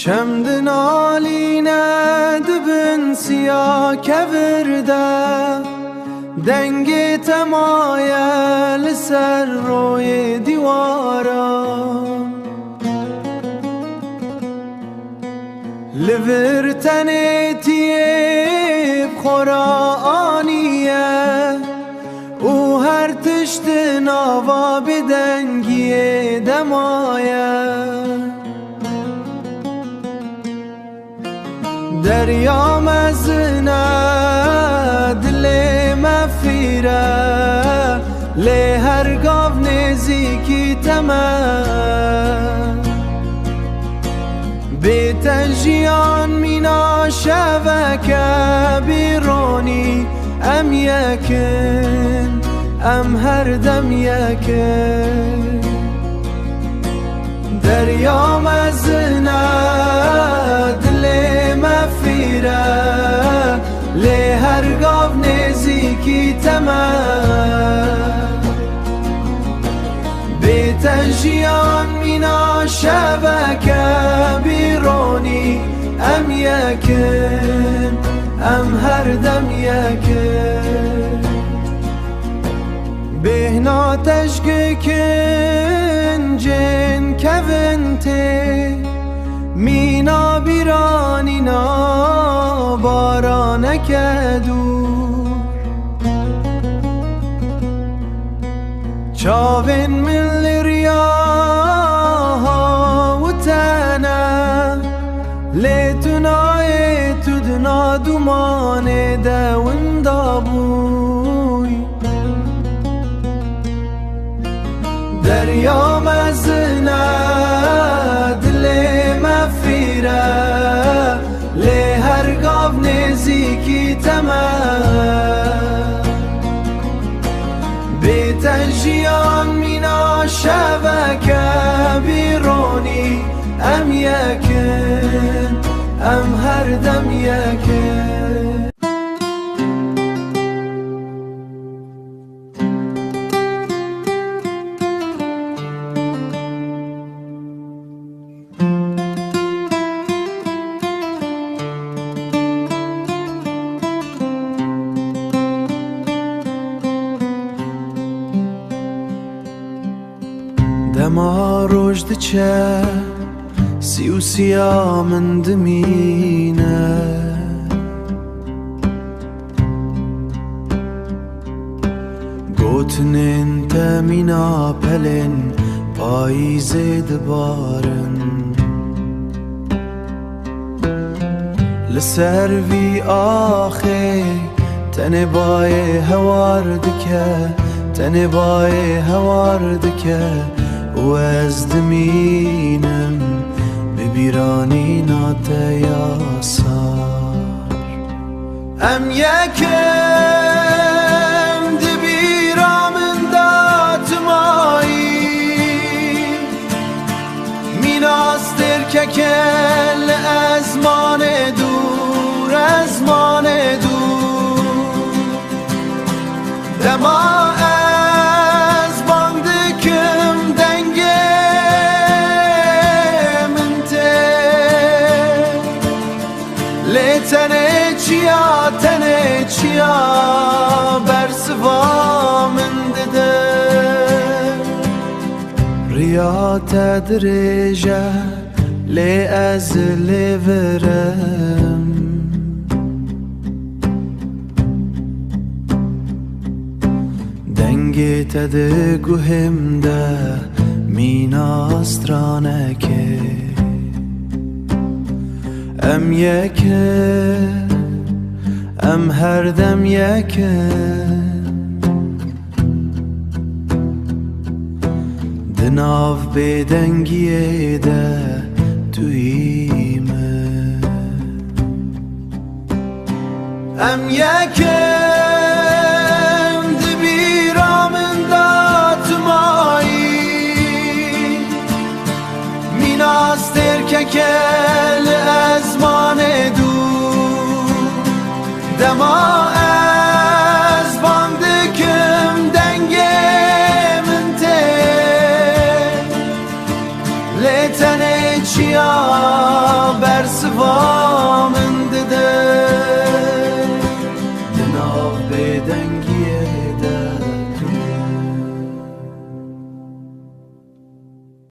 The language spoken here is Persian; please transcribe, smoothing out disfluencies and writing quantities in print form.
چمدن آلینه دبن سیا کورده دنگ تمایل سر روی دیوارا لور تنه تیب خورا آنیه او هر تشت ناوا بدنگی دمایه دریا مزنه دل مفیره لی هر گاو نزیکی تمه بیت جیان مینا شوکه بیرونی ام یکن ام هر دم یکن دریا مزنه دل مفیره لی هر گاو نزیکی تمه بیت جیان مینا شبکه بیرونی ام یکن ام هر دم یکن بهنا تشککن جن کونته مینا بیرانینا بارانکه دور چاوین من ریاها و تنه لیتونای تو دنا دومان دون دابوی دریا مزنه دل مفیره لی هر گاو نزیکی تمه بیت جیان مینا شبکه بیرونی ام یکن ام هر دم یکن دما روش دچه سیو سیا من دمینه گوتن انت مینا پلن پاییز دبارن لسر وی آخه تن بای هوار دکه تن بای هوار دکه و از دمینم ببیرانی ناته یاسار ام یکم دبیرامن داتمایی میناستر ککل ازمان دور ازمان دور دما تنه چیا برسوا من دده ریا تدریجه لی از لیورم دنگ تده گوهم ده میناسترانه که ام یکه ام هر دم یکن دناو بدنگیه ده تویمه ام یکم دبیرامن داتمایی میناستر ککل ازمان دور دما از باندکم دنگم انته لیتنه چیا به دنگیه